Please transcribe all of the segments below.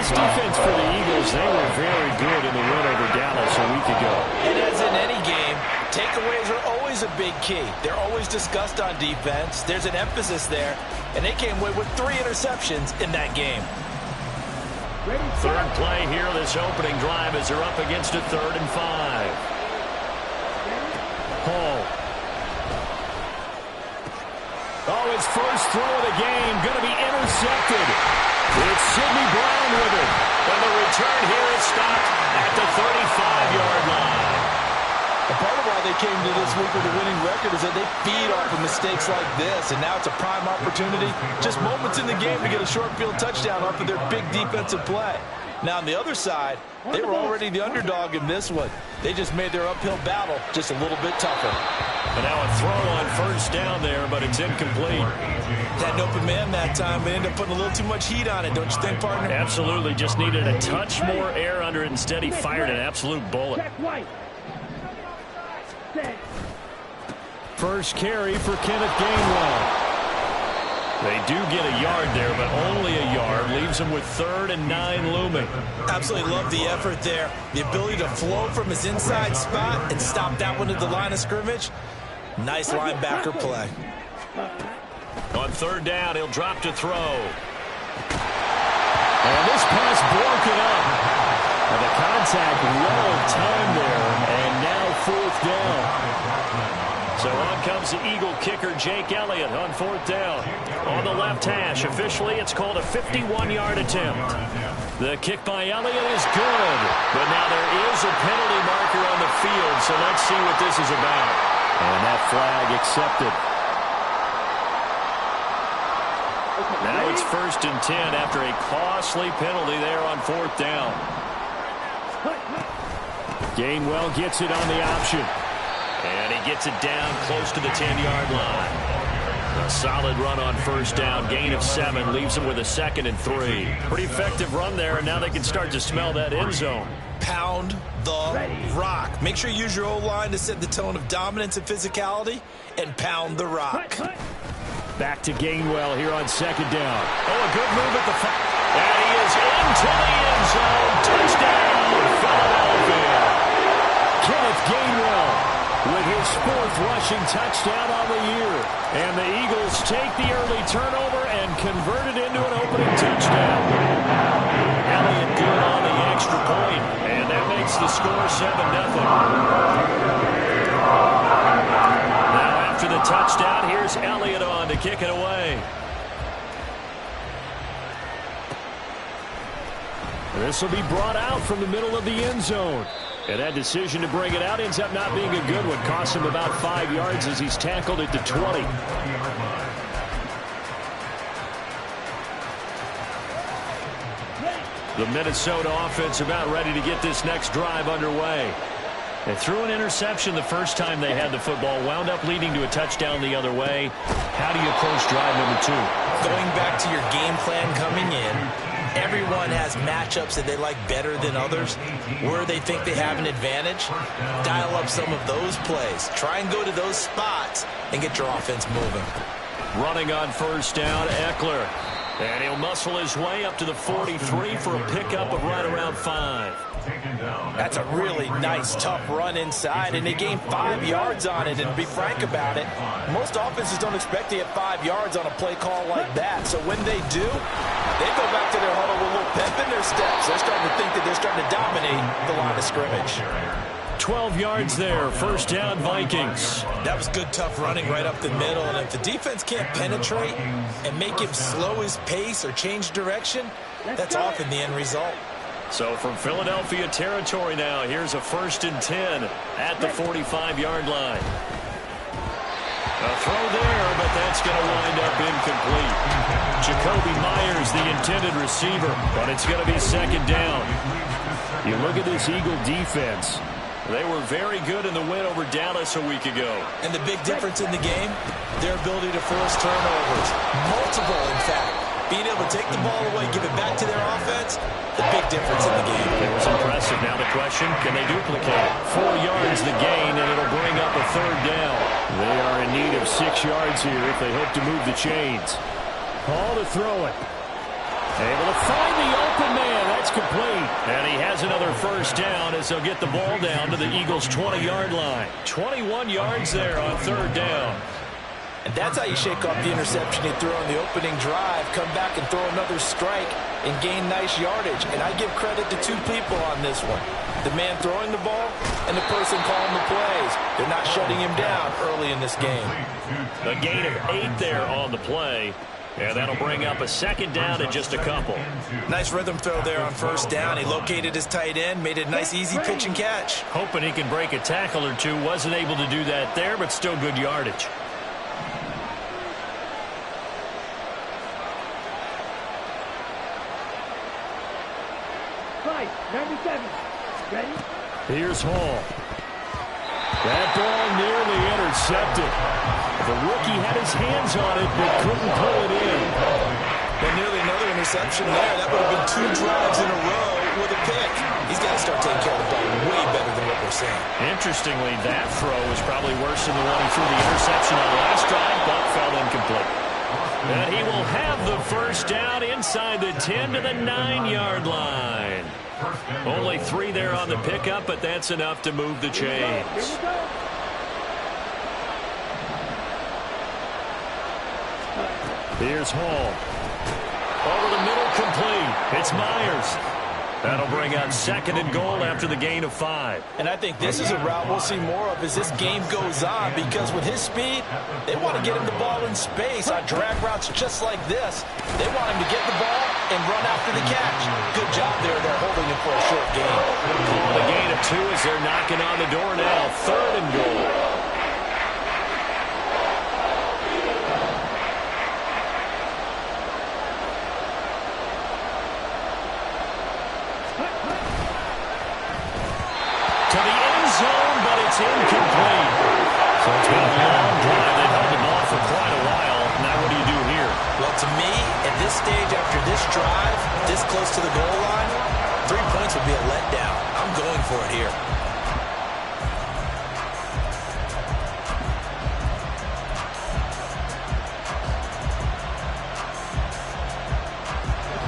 This defense for the Eagles, they were very good in the win over Dallas a week ago. And as in any game, takeaways are always a big key. They're always discussed on defense. There's an emphasis there, and they came away with 3 interceptions in that game. Third play here, this opening drive as they're up against a 3rd and 5. Hall. Oh, his first throw of the game going to be intercepted. It's Sidney Brown with it. And the return here is stopped at the 35-yard line. And part of why they came to this week with a winning record is that they feed off of mistakes like this. And now it's a prime opportunity, just moments in the game to get a short field touchdown off of their big defensive play. Now on the other side, they were already the underdog in this one. They just made their uphill battle just a little bit tougher. And now a throw on first down there, but it's incomplete. Had an open man that time, but ended up putting a little too much heat on it, don't you think, partner? Absolutely, just needed a touch more air under it. Instead, he fired an absolute bullet. First carry for Kenneth Gainwell. They do get a yard there, but only a yard. Leaves him with 3rd and 9 looming. Absolutely love the effort there. The ability to flow from his inside spot and stop that one at the line of scrimmage. Nice linebacker play. On 3rd down, he'll drop to throw. And this pass broken up. And the contact, well timed there, and now 4th down. So on comes the Eagle kicker, Jake Elliott, on 4th down. On the left hash, officially it's called a 51-yard attempt. The kick by Elliott is good, but now there is a penalty marker on the field, so let's see what this is about. And that flag accepted. Now it's 1st and 10 after a costly penalty there on 4th down. Gainwell gets it on the option. And he gets it down close to the 10-yard line. A solid run on 1st down. Gain of 7 leaves him with a 2nd and 3. Pretty effective run there, and now they can start to smell that end zone. Pound the rock. Make sure you use your O-line to set the tone of dominance and physicality, and pound the rock. Back to Gainwell here on 2nd down. Oh, a good move at the and he is into the end zone. Touchdown, Philadelphia. Kenneth Gainwell with his 4th rushing touchdown on the year. And the Eagles take the early turnover and convert it into an opening touchdown. Elliott good on the extra point, and that makes the score 7-0. Now after the touchdown, here's Elliott on to kick it away. This will be brought out from the middle of the end zone. And that decision to bring it out ends up not being a good one. Costs him about 5 yards as he's tackled at the 20. The Minnesota offense about ready to get this next drive underway. They threw an interception the first time they had the football, wound up leading to a touchdown the other way. How do you approach drive number 2? Going back to your game plan coming in, everyone has matchups that they like better than others. Where they think they have an advantage, dial up some of those plays. Try and go to those spots and get your offense moving. Running on 1st down, Eckler. And he'll muscle his way up to the 43 for a pickup of right around 5. That's a really nice, tough run inside, and they gained 5 yards on it. And to be frank about it, most offenses don't expect to get 5 yards on a play call like that. So when they do, they go back to their huddle with a little pep in their steps. They're starting to think that they're starting to dominate the line of scrimmage. 12 yards there, 1st down Vikings. That was good, tough running right up the middle. And if the defense can't penetrate and make him slow his pace or change direction, that's often the end result. So from Philadelphia territory now, here's a 1st and 10 at the 45-yard line. A throw there, but that's going to wind up incomplete. Jacoby Myers, the intended receiver, but it's going to be 2nd down. You look at this Eagle defense. They were very good in the win over Dallas a week ago. And the big difference in the game, their ability to force turnovers. Multiple, in fact. Being able to take the ball away, give it back to their offense, the big difference in the game. It was impressive. Now the question, can they duplicate it? 4 yards the gain, and it'll bring up a 3rd down. They are in need of 6 yards here if they hope to move the chains. Hall to throw it. Able to find the open man. That's complete. And he has another first down as they'll get the ball down to the Eagles' 20-yard line. 21 yards there on third down. And that's how you shake off the interception you throw on the opening drive, come back and throw another strike and gain nice yardage. And I give credit to two people on this one. The man throwing the ball and the person calling the plays. They're not shutting him down early in this game. A gain of 8 there on the play. And that'll bring up a second down in just a couple. Nice rhythm throw there on first down. He located his tight end, made a nice easy pitch and catch. Hoping he can break a tackle or two. Wasn't able to do that there, but still good yardage. Right, 97. Ready? Here's Hall. That ball nearly intercepted. The rookie had his hands on it, but couldn't pull it in. And nearly another interception there. That would have been 2 drives in a row with a pick. He's got to start taking care of the ball way better than what we're saying. Interestingly, that throw was probably worse than the one he threw the interception on last drive, but fell incomplete. And he will have the first down inside the 10 to the 9-yard line. Only 3 there on the pickup, but that's enough to move the chains. Here's Hall. Over the middle, complete. It's Myers. That'll bring out second and goal after the gain of 5. And I think this is a route we'll see more of as this game goes on, because with his speed, they want to get him the ball in space on drag routes just like this. They want him to get the ball and run after the catch. Good job there. They're holding him for a short gain. The gain of 2 as they're knocking on the door now. Third and goal. Incomplete. So it's been a long drive. They've held the ball for quite a while. Now what do you do here? Well, to me, at this stage after this drive, this close to the goal line, 3 points would be a letdown. I'm going for it here.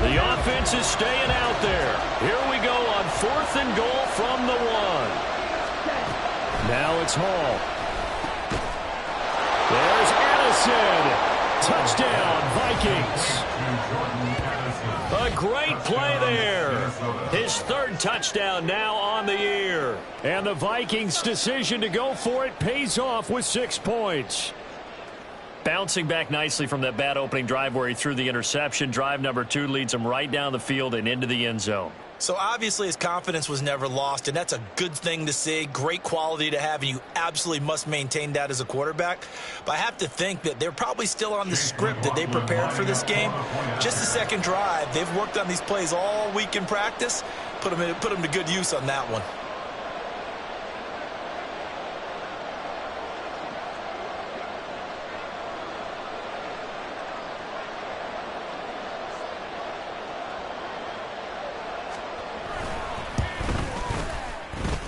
The offense is staying out there. Here we go on 4th and goal from the 1. Now it's Hall. There's Addison. Touchdown, Vikings. A great play there. His 3rd touchdown now on the year. And the Vikings' decision to go for it pays off with 6 points. Bouncing back nicely from that bad opening drive where he threw the interception. Drive number 2 leads him right down the field and into the end zone. So obviously his confidence was never lost, and that's a good thing to see. Great quality to have, and you absolutely must maintain that as a quarterback. But I have to think that they're probably still on the script that they prepared for this game. Just the second drive. They've worked on these plays all week in practice. Put them to good use on that one.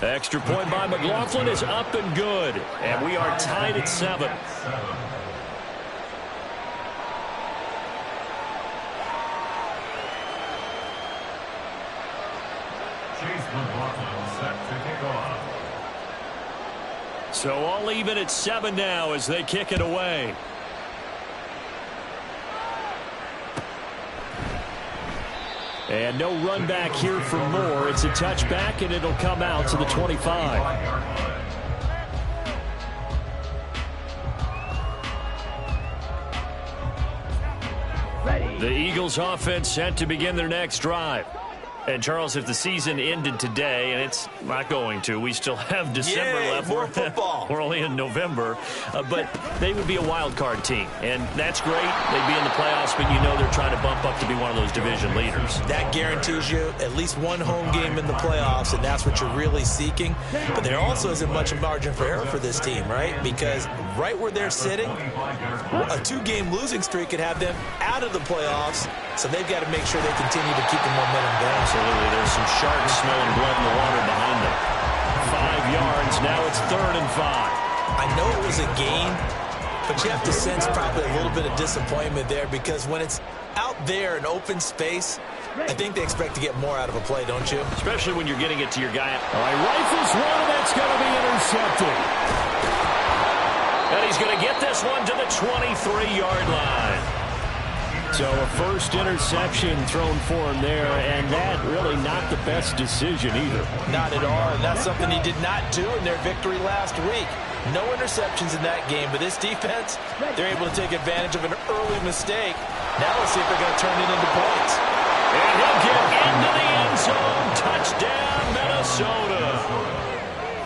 Extra point by McLaughlin is up and good. And we are tied at 7. So all even at 7 now as they kick it away. And no run back here for Moore. It's a touchback, and it'll come out to the 25. The Eagles offense set to begin their next drive. And, Charles, if the season ended today, and it's not going to, we still have December left. More football. We're only in November. But they would be a wild card team. And that's great. They'd be in the playoffs, but you know they're trying to bump up to be one of those division leaders. That guarantees you at least one home game in the playoffs, and that's what you're really seeking. But there also isn't much margin for error for this team, right? Because right where they're sitting, a 2-game losing streak could have them out of the playoffs. So they've got to make sure they continue to keep the momentum going. Absolutely. There's some sharks smelling blood in the water behind them. 5 yards. Now it's 3rd and 5. I know it was a gain, but you have to sense probably a little bit of disappointment there, because when it's out there in open space, I think they expect to get more out of a play, don't you? Especially when you're getting it to your guy. All right, rifles one, and that's going to be intercepted. And he's going to get this one to the 23-yard line. So a first interception thrown for him there, and that really not the best decision either. Not at all, and that's something he did not do in their victory last week. No interceptions in that game, but this defense, they're able to take advantage of an early mistake. Now let's see if they're going to turn it into points. And he'll get into the end zone. Touchdown, Minnesota.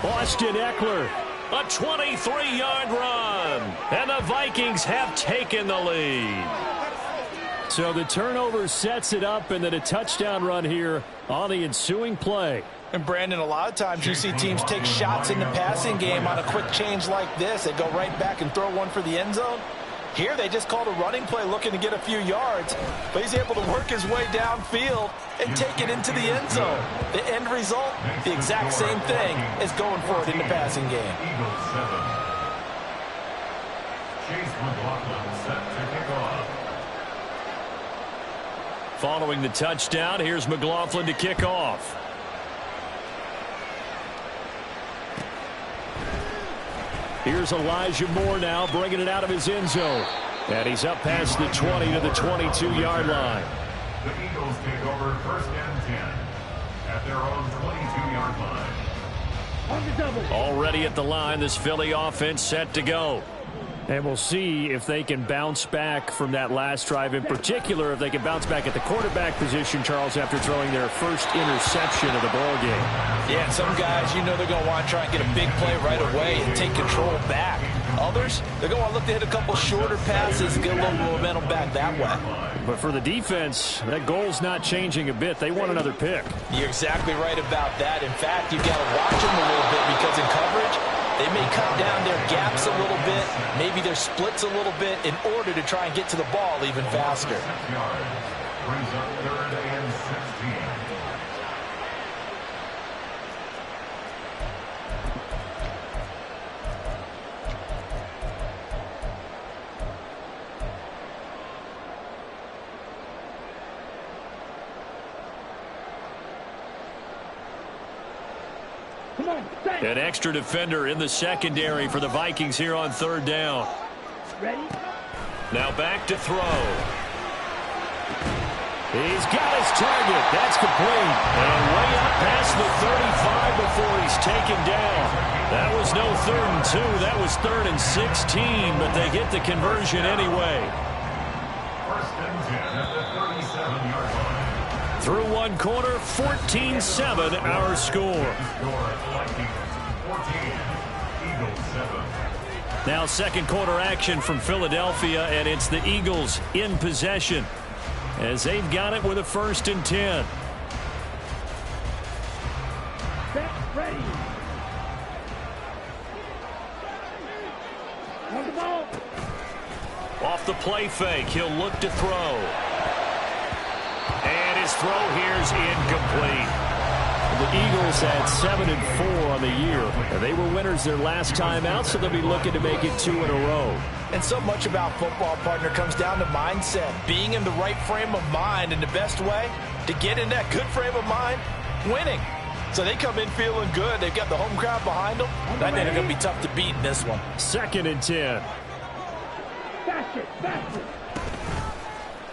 Austin Eckler, a 23-yard run, and the Vikings have taken the lead. So the turnover sets it up, and then a touchdown run here on the ensuing play. And Brandon, a lot of times you see teams take shots in the passing game on a quick change like this. They go right back and throw one for the end zone. Here they just called a running play looking to get a few yards, but he's able to work his way downfield and take it into the end zone. The end result, the exact same thing as going for it in the passing game. Eagles 7. Chase McLaughlin set to kick off. Following the touchdown, here's McLaughlin to kick off. Here's Elijah Moore now, bringing it out of his end zone. And he's up past the 20 to the 22-yard line. The Eagles take over first and 10 at their own 22-yard line. On the double. Already at the line, this Philly offense set to go. And we'll see if they can bounce back from that last drive, in particular if they can bounce back at the quarterback position, Charles, after throwing their first interception of the ball game. Yeah, and some guys, you know they're going to want to try and get a big play right away and take control back. Others, they're going to want to look to hit a couple shorter passes and get a little momentum back that way. But for the defense, that goal's not changing a bit. They want another pick. You're exactly right about that. In fact, you've got to watch them a little bit because in coverage, they may cut down their gaps a little bit, maybe their splits a little bit in order to try and get to the ball even faster. Brings up third and 16. An extra defender in the secondary for the Vikings here on third down. Ready? Now back to throw. He's got his target. That's complete. And way up past the 35 before he's taken down. That was no 3rd and 2. That was 3rd and 16, but they get the conversion anyway. First and 10 at the 37-yard line. Through one quarter, 14-7 our score. Now second quarter action from Philadelphia, and it's the Eagles in possession as they've got it with a 1st and 10. Set, ready. On the ball. Off the play fake, he'll look to throw. And his throw here's incomplete. The Eagles had 7-4 on the year. And they were winners their last time out, so they'll be looking to make it 2 in a row. And so much about football, partner, comes down to mindset. Being in the right frame of mind, and the best way to get in that good frame of mind, winning. So they come in feeling good. They've got the home crowd behind them. I think they're going to be tough to beat in this one. 2nd and 10. Faster, faster.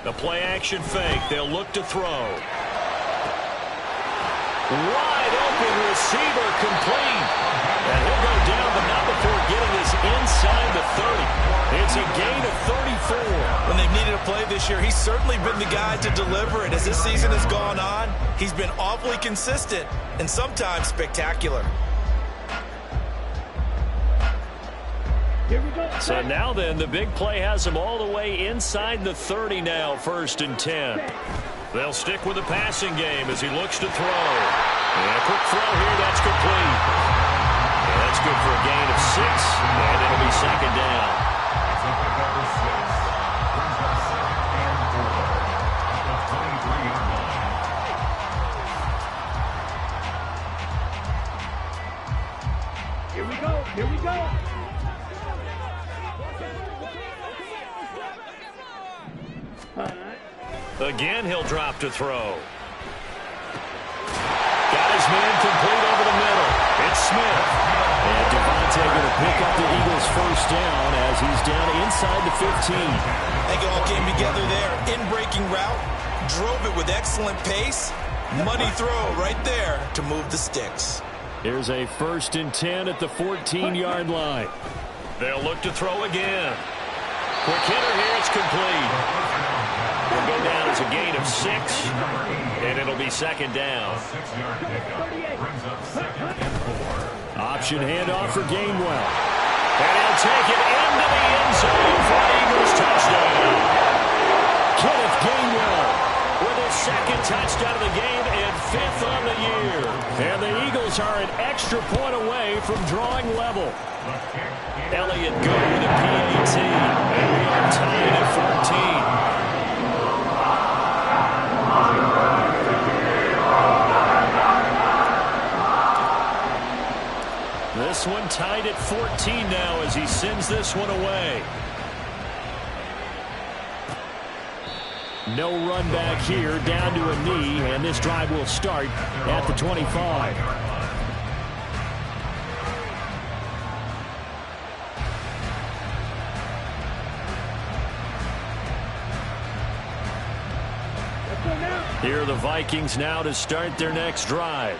The play action fake. They'll look to throw. Wide open receiver complete. And he'll go down, but not before getting this inside the 30. It's a gain of 34. When they've needed a play this year, he's certainly been the guy to deliver it. As this season has gone on, he's been awfully consistent and sometimes spectacular. Here we go. So now then, the big play has him all the way inside the 30 now, 1st and 10. They'll stick with the passing game as he looks to throw. And a quick throw here, that's complete. And that's good for a gain of 6, and it'll be 2nd down. Number 6 brings up 2nd and 4 at the 23-yard line. Here we go. Here we go. again, he'll drop to throw. Got his man complete over the middle. It's Smith. And Devontae going to pick up the Eagles' first down as he's down inside the 15. I think it all came together there. In-breaking route. Drove it with excellent pace. Money throw right there to move the sticks. Here's a 1st and 10 at the 14-yard line. They'll look to throw again. Quick hitter here. It's complete. Will go down as a gain of 6, and it'll be 2nd down. Option handoff for Gainwell. And he'll take it into the end zone for an Eagles touchdown. Kenneth Gainwell with his 2nd touchdown of the game and 5th on the year. And the Eagles are an extra point away from drawing level. Elliott go with a PAT. And we are tied at 14. This one tied at 14 now as he sends this one away. No run back here, down to a knee, and this drive will start at the 25. Here are the Vikings now to start their next drive.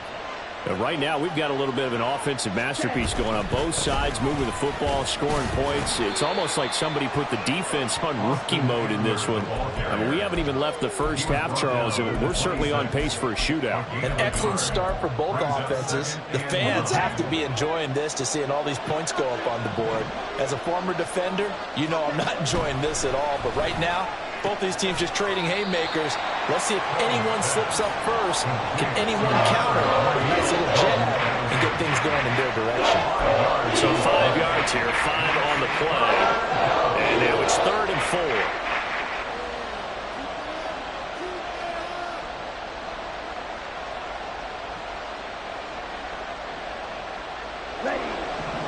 Right now, we've got a little bit of an offensive masterpiece going on both sides, moving the football, scoring points. It's almost like somebody put the defense on rookie mode in this one. I mean, we haven't even left the first half, Charles, and we're certainly on pace for a shootout. An excellent start for both offenses. The fans have to be enjoying this to seeing all these points go up on the board. As a former defender, you know I'm not enjoying this at all, but right now, both these teams just trading haymakers. Let's see if anyone slips up first. Can anyone counter a nice little jab and get things going in their direction? So 5 yards here, 5 on the play. And now it's 3rd and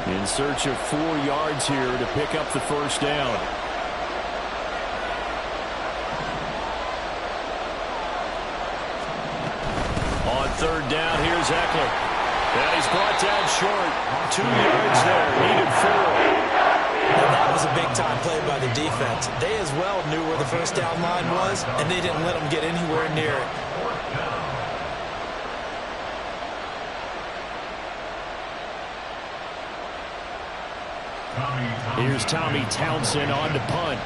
4. In search of 4 yards here to pick up the first down. On 3rd down, here's Eckler. And he's brought down short. 2 yards there, needed 4. And that was a big-time play by the defense. They as well knew where the first down line was, and they didn't let them get anywhere near it. Here's Tommy Townsend on to punt.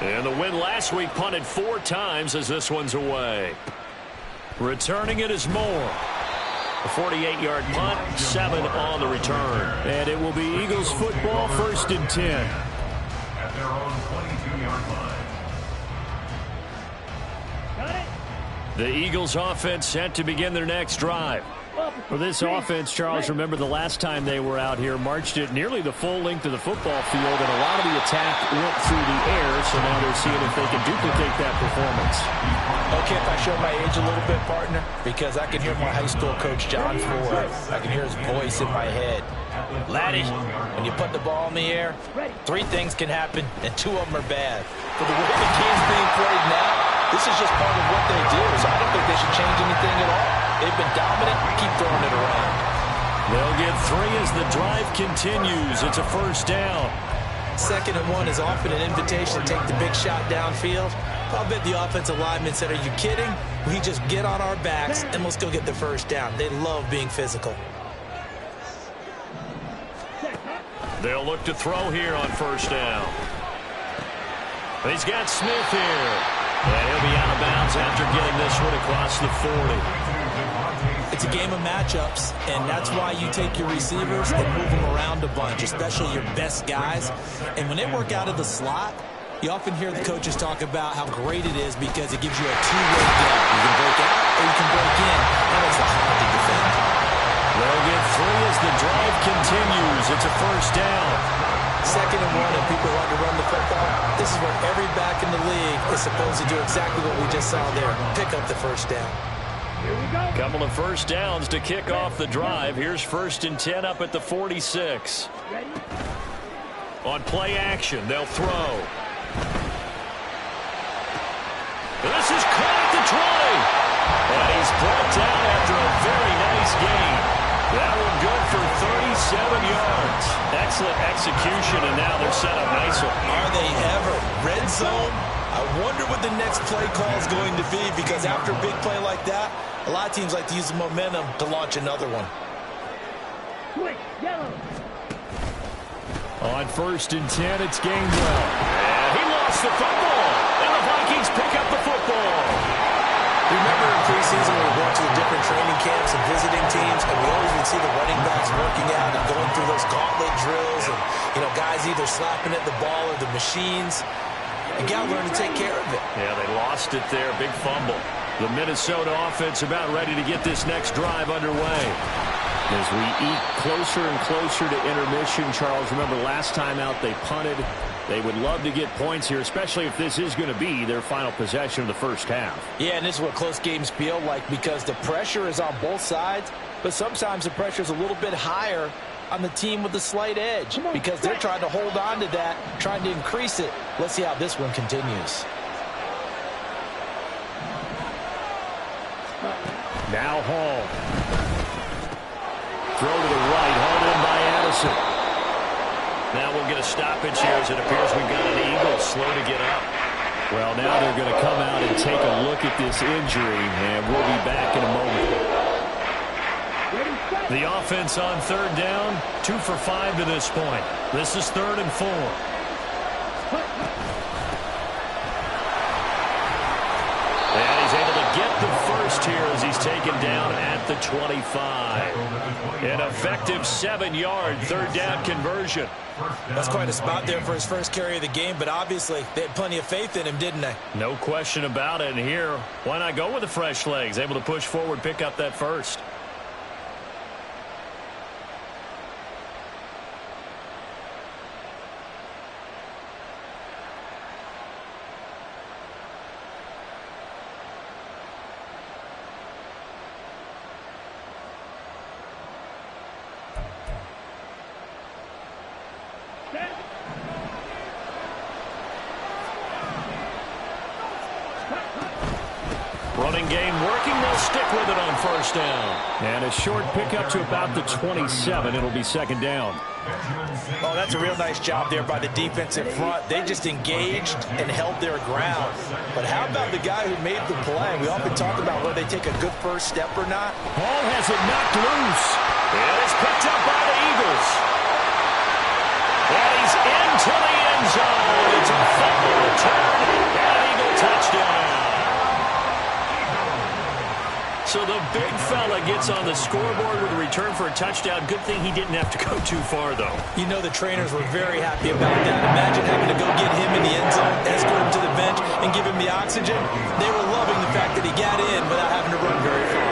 And the win last week punted 4 times as this one's away. Returning it is Moore. A 48-yard punt, 7 on the return. And it will be Eagles football, 1st and 10. At their own 22-yard line. Got it. The Eagles offense set to begin their next drive. For this offense, Charles, remember the last time they were out here, marched it nearly the full length of the football field, and a lot of the attack went through the air, so now they're seeing if they can duplicate that performance. Okay, if I show my age a little bit, partner, because I can hear my high school coach, John Ford. I can hear his voice in my head. Laddie, when you put the ball in the air, 3 things can happen, and 2 of them are bad. For the way the game's being played now, this is just part of what they do, so I don't think they should change anything at all. They've been dominant. Keep throwing it around. They'll get 3 as the drive continues. It's a 1st down. 2nd and 1 is often an invitation to take the big shot downfield. I'll bet the offensive linemen said, are you kidding? We just get on our backs and let's go get the 1st down. They love being physical. They'll look to throw here on 1st down. He's got Smith here. And he'll be out of bounds after getting this one across the 40. It's a game of matchups, and that's why you take your receivers and move them around a bunch, especially your best guys. And when they work out of the slot, you often hear the coaches talk about how great it is because it gives you a two-way game. You can break out or you can break in. That makes it hard to defend. They'll get 3 as the drive continues. It's a 1st down. 2nd and 1, and people want to run the football. This is where every back in the league is supposed to do exactly what we just saw there. Pick up the 1st down. Couple of 1st downs to kick off the drive. Here's 1st and 10 up at the 46. On play action, they'll throw. This is caught at the 20. And he's brought down after a very nice gain. That one good for 37 yards. Excellent execution, and now they're set up nicely. Are they ever? Red zone? I wonder what the next play call is going to be, because after a big play like that, a lot of teams like to use the momentum to launch another one. Quick, yellow. On 1st and 10, it's Gainwell. And he lost the football. And the Vikings pick up the football. Remember in preseason when we were going to the different training camps and visiting teams, and we always would see the running backs working out and going through those gauntlet drills, and guys either slapping at the ball or the machines. You got to learn to take care of it. Yeah, they lost it there. Big fumble. The Minnesota offense about ready to get this next drive underway. As we eat closer and closer to intermission, Charles, remember last time out they punted. They would love to get points here, especially if this is going to be their final possession of the first half. Yeah, and this is what close games feel like, because the pressure is on both sides, but sometimes the pressure is a little bit higher on the team with the slight edge, because they're trying to hold on to that, trying to increase it. Let's see how this one continues. Now Hall. Throw to the right, hauled in by Addison. Now we'll get a stoppage here as it appears we've got an Eagle slow to get up. Well, now they're going to come out and take a look at this injury, and we'll be back in a moment. The offense on 3rd down, 2 for 5 to this point. This is 3rd and 4. And he's able to get the first here as he's taken down at the 25. An effective 7-yard 3rd down conversion. That's quite a spot there for his first carry of the game, but obviously they had plenty of faith in him, didn't they? No question about it. And here, why not go with the fresh legs? Able to push forward, pick up that first. Running game working. They'll stick with it on 1st down. And a short pickup to about the 27. It'll be 2nd down. Oh, that's a real nice job there by the defensive front. They just engaged and held their ground. But how about the guy who made the play? We often talk about whether they take a good first step or not. Hall has it knocked loose. And it's picked up by the Eagles. And he's into the end zone. It's a fumble return. And an Eagle touchdown. So the big fella gets on the scoreboard with a return for a touchdown. Good thing he didn't have to go too far, though. You know the trainers were very happy about that. Imagine having to go get him in the end zone, escort him to the bench, and give him the oxygen. They were loving the fact that he got in without having to run very far.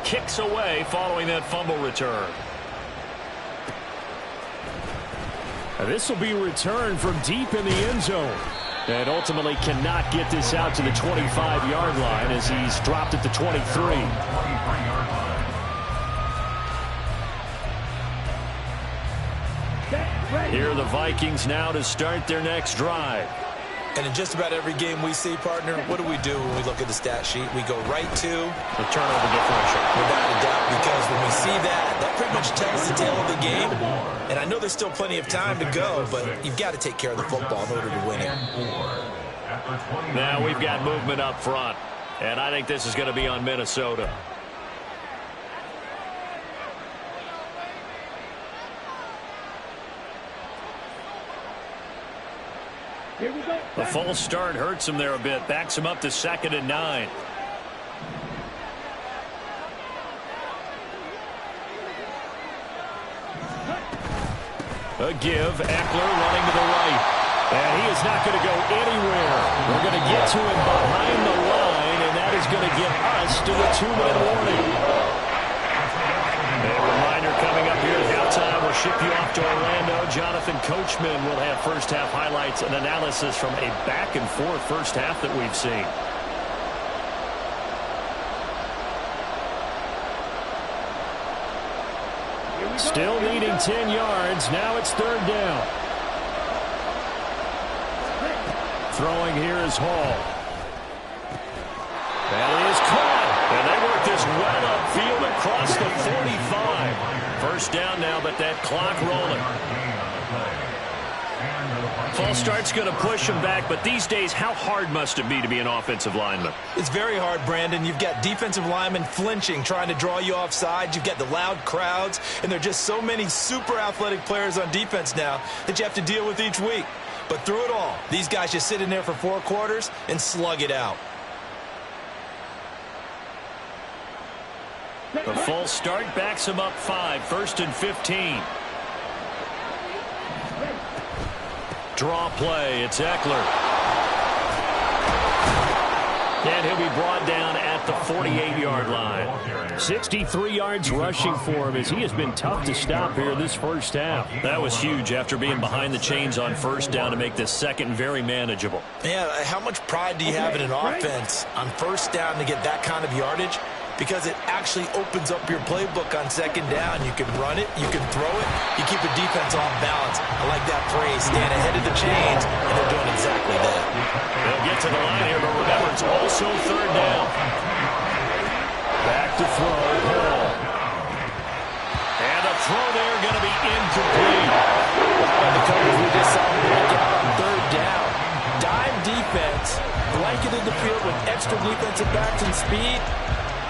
Kicks away following that fumble return. This will be returned from deep in the end zone. And ultimately cannot get this out to the 25-yard line as he's dropped at the 23. Here are the Vikings now to start their next drive. And in just about every game we see, partner, what do we do when we look at the stat sheet? We go right to the turnover differential. Without a doubt, because when we see that, that pretty much tells the tale of the game. And I know there's still plenty of time to go, but you've got to take care of the football in order to win it. Now we've got movement up front, and I think this is going to be on Minnesota. Here we go. The false start hurts him there a bit. Backs him up to 2nd and 9. A give. Eckler running to the right. And he is not going to go anywhere. We're going to get to him behind the line, and that is going to get us to the 2-minute warning. ship you off to Orlando. Jonathan Coachman will have first half highlights and analysis from a back-and-forth first half that we've seen. Still needing 10 yards. Now it's third down. Throwing here is Hall. That is caught. And they work this well upfield across the 45. First down now, but that clock rolling. False start's going to push him back, but these days, how hard must it be to be an offensive lineman? It's very hard, Brandon. You've got defensive linemen flinching, trying to draw you offside. You've got the loud crowds, and there are just so many super athletic players on defense now that you have to deal with each week. But through it all, these guys just sit in there for 4 quarters and slug it out. The false start backs him up 5, 1st and 15. Draw play, it's Eckler. And he'll be brought down at the 48-yard line. 63 yards rushing for him as he has been tough to stop here this first half. That was huge after being behind the chains on first down to make this second very manageable. Yeah, how much pride do you have in an offense on first down to get that kind of yardage? Because it actually opens up your playbook on second down. You can run it, you can throw it, you keep the defense off balance. I like that phrase, staying ahead of the chains, and they're doing exactly that. They'll get to the line here, but remember, it's also third down. Back to throw, Hall. And a throw there going to be incomplete. And the coverage we just saw break out on third down. Dime defense, blanketed the field with extra defensive backs and speed.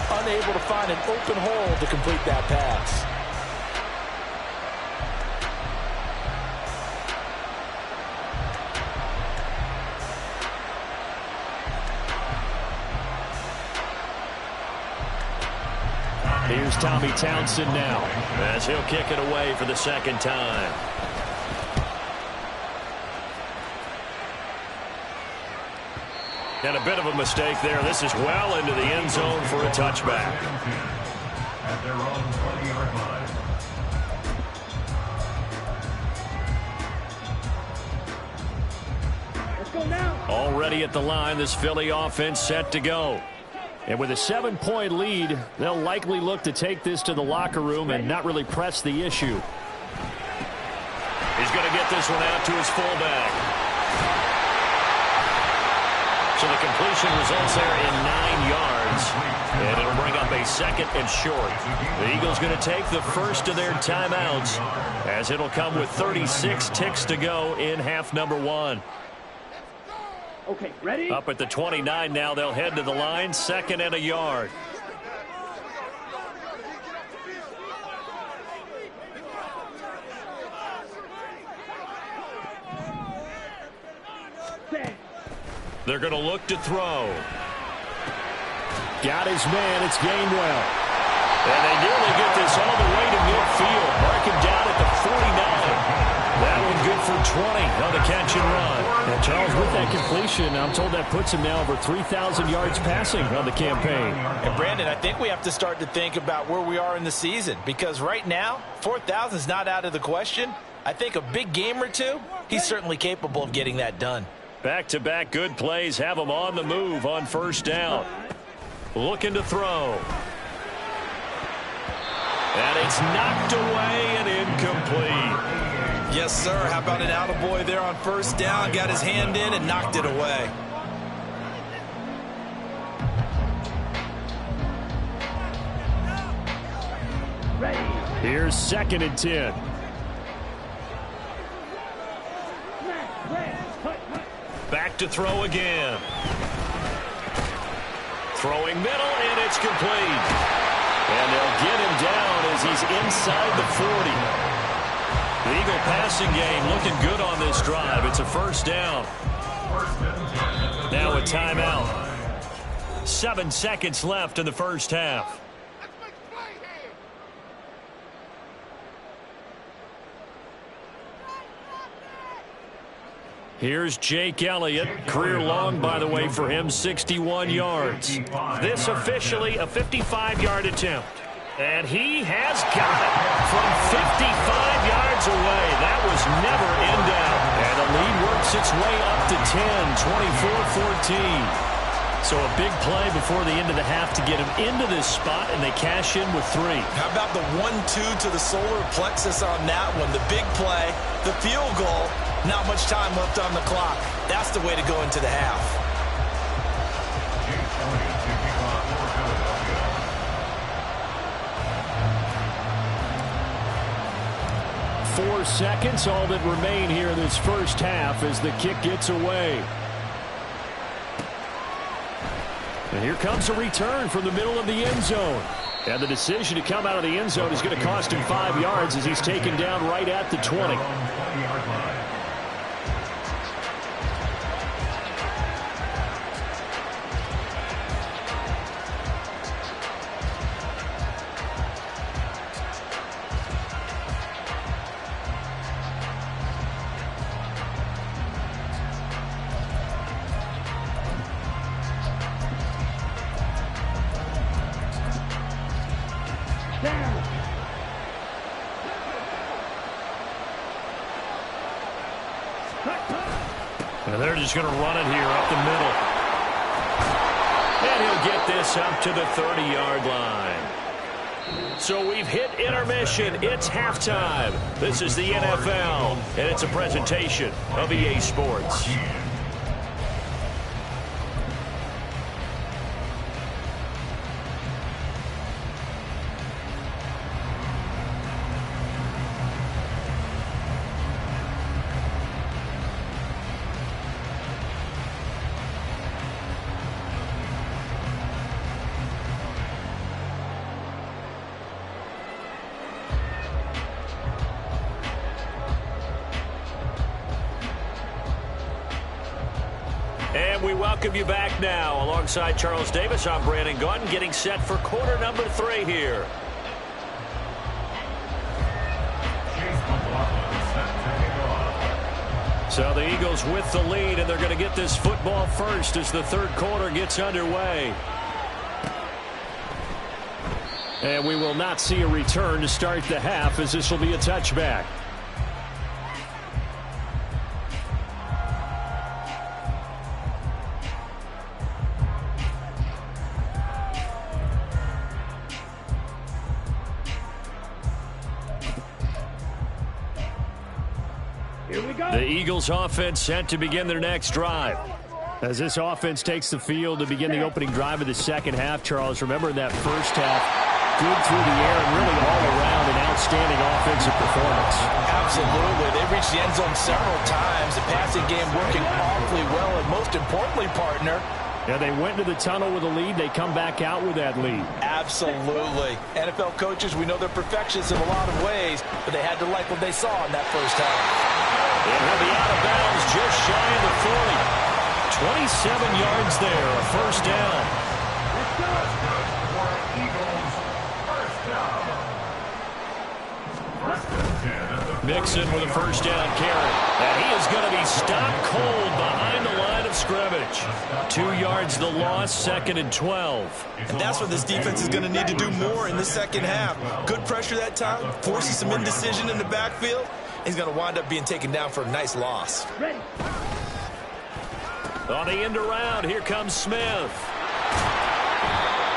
Unable to find an open hole to complete that pass. Here's Tommy Townsend now as he'll kick it away for the second time. And a bit of a mistake there. This is well into the end zone for a touchback. At their own 20-yard line. Let's go now. Already at the line, this Philly offense set to go. And with a 7-point lead, they'll likely look to take this to the locker room and not really press the issue. He's going to get this one out to his fullback. So the completion results there in 9 yards. And it'll bring up a second and short. The Eagles going to take the first of their timeouts as it'll come with 36 ticks to go in half number 1. Okay, ready? Up at the 29 now, they'll head to the line, 2nd and a yard. They're going to look to throw. Got his man. It's Gainwell. And they nearly get this all the way to midfield. Mark him down at the 49. That one good for 20 on the catch and run. And Charles, with that completion, I'm told that puts him now over 3,000 yards passing on the campaign. And Brandon, I think we have to start to think about where we are in the season. Because right now, 4,000 is not out of the question. I think a big game or two, he's certainly capable of getting that done. Back-to-back good plays have him on the move on first down. Looking to throw. And it's knocked away and incomplete. Yes, sir. How about an attaboy there on first down? Got his hand in and knocked it away. Ready. Here's 2nd and 10. Back to throw again. Throwing middle, and it's complete. And they'll get him down as he's inside the 40. The Eagle passing game looking good on this drive. It's a first down. Now a timeout. 7 seconds left in the first half. Here's Jake Elliott. Career long, by the way, for him, 61 yards. This officially a 55-yard attempt. And he has got it from 55 yards gets away. That was never in doubt. And the lead works its way up to 10, 24-14. So a big play before the end of the half to get him into this spot, and they cash in with 3. How about the 1-2 to the solar plexus on that one? The big play, the field goal, not much time left on the clock. That's the way to go into the half. 4 seconds, all that remain here in this first half as the kick gets away. And here comes a return from the middle of the end zone. And the decision to come out of the end zone is going to cost him 5 yards as he's taken down right at the 20. And they're just going to run it here up the middle. And he'll get this up to the 30-yard line. So we've hit intermission. It's halftime. This is the NFL, and it's a presentation of EA Sports. And we welcome you back now. Alongside Charles Davis, I'm Brandon Gaudin, getting set for quarter number 3 here. So the Eagles with the lead, and they're going to get this football first as the third quarter gets underway. And we will not see a return to start the half, as this will be a touchback. The Eagles offense set to begin their next drive. As this offense takes the field to begin the opening drive of the second half, Charles, remember in that first half, good through the air and really all around an outstanding offensive performance. Absolutely. They reached the end zone several times. The passing game working awfully well, and most importantly, partner, yeah, they went to the tunnel with a lead. They come back out with that lead. Absolutely. NFL coaches, we know they're perfectionists in a lot of ways, but they had to like what they saw in that first half. And he'll be out of bounds just shy of the 40. 27 yards there, a first down. Mixon with a first down carry. And he is going to be stopped cold behind the line of scrimmage. 2 yards the loss, 2nd and 12. And that's what this defense is going to need to do more in the second half. Good pressure that time, forcing some indecision in the backfield. He's going to wind up being taken down for a nice loss. Ready. On the end around, here comes Smith.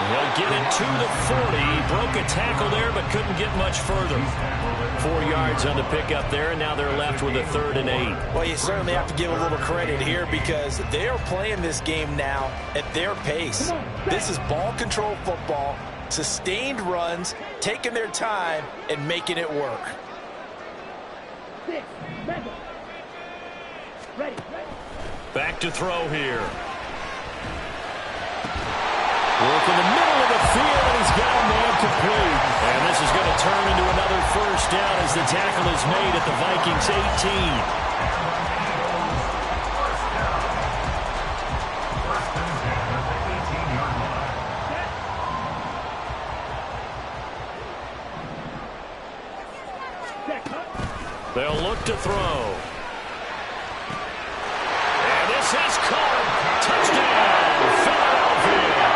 He'll get it to the 40. He broke a tackle there, but couldn't get much further. 4 yards on the pickup there, and now they're left with a 3rd and 8. Well, you certainly have to give a little credit here because they are playing this game now at their pace. This is ball control football, sustained runs, taking their time, and making it work. 6, 7. Ready. Back to throw here. Work in the middle of the field, and he's got a man complete. And this is going to turn into another first down as the tackle is made at the Vikings 18. They'll look to throw. And this is caught. Touchdown, Philadelphia.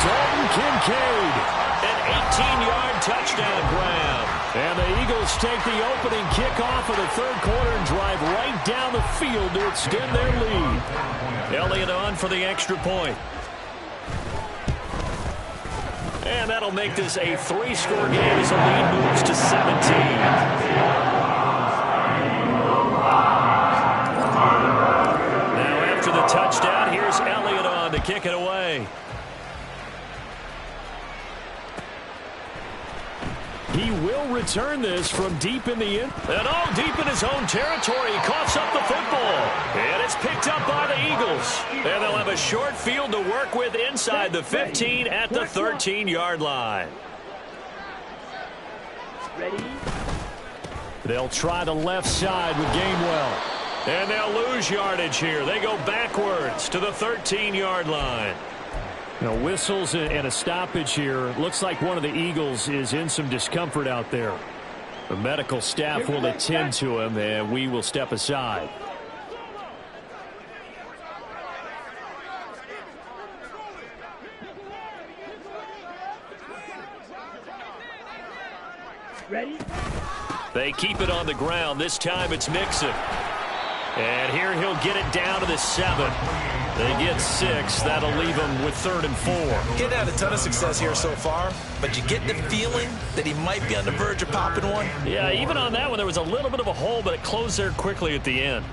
Dalton Kincaid, an 18-yard touchdown grab. And the Eagles take the opening kickoff of the third quarter and drive right down the field to extend their lead. Elliott on for the extra point. And that'll make this a 3-score game as the lead moves to 17. Now after the touchdown, here's Elliott on to kick it away. He will return this from deep in the end. And deep in his own territory. He coughs up the football. And it's picked up by the Eagles. And they'll have a short field to work with inside the 15 at the 13-yard line. Ready? They'll try the left side with Gainwell. And they'll lose yardage here. They go backwards to the 13-yard line. Whistles and a stoppage here. Looks like one of the Eagles is in some discomfort out there. The medical staff will attend to him, and we will step aside. Ready? They keep it on the ground. This time it's Mixon. And here he'll get it down to the 7. They get 6. That'll leave him with 3rd and 4. He hadn't had a ton of success here so far, but you get the feeling that he might be on the verge of popping one. Yeah, even on that one, there was a little bit of a hole, but it closed there quickly at the end.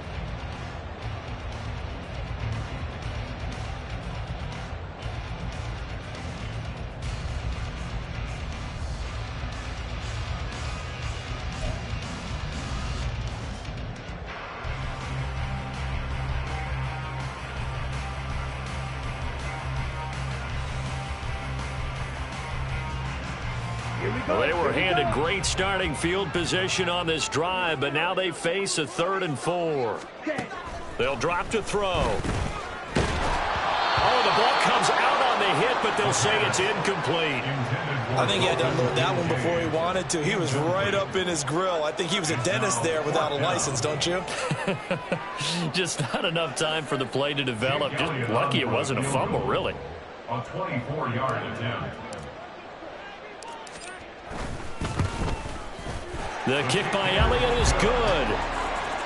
Well, they were handed great starting field position on this drive, but now they face a 3rd and 4. They'll drop to throw. Oh, the ball comes out on the hit, but they'll say it's incomplete. I think he had to unload that one before he wanted to. He was right up in his grill. I think he was a dentist there without a license, don't you? Just not enough time for the play to develop. Just lucky it wasn't a fumble, really. A 24-yard attempt. The kick by Elliott is good.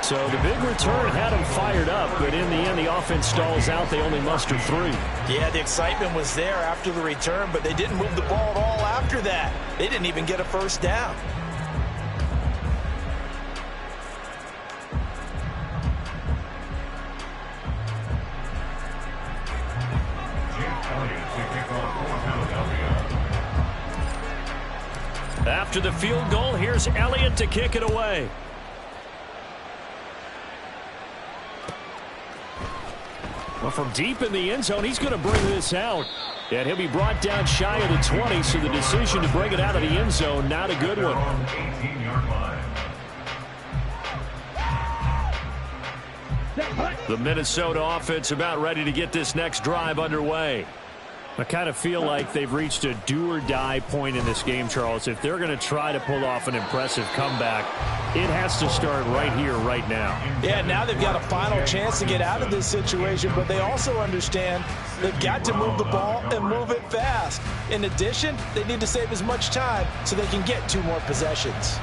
So the big return had him fired up, but in the end, the offense stalls out. They only muster 3. Yeah, the excitement was there after the return, but they didn't move the ball at all after that. They didn't even get a first down. After the field goal, here's Elliott to kick it away. Well, from deep in the end zone, he's going to bring this out. And he'll be brought down shy of the 20, so the decision to bring it out of the end zone, not a good one. 18-yard line. The Minnesota offense about ready to get this next drive underway. I kind of feel like they've reached a do-or-die point in this game, Charles. If they're going to try to pull off an impressive comeback, it has to start right here, right now. Yeah, now they've got a final chance to get out of this situation, but they also understand they've got to move the ball and move it fast. In addition, they need to save as much time so they can get 2 more possessions.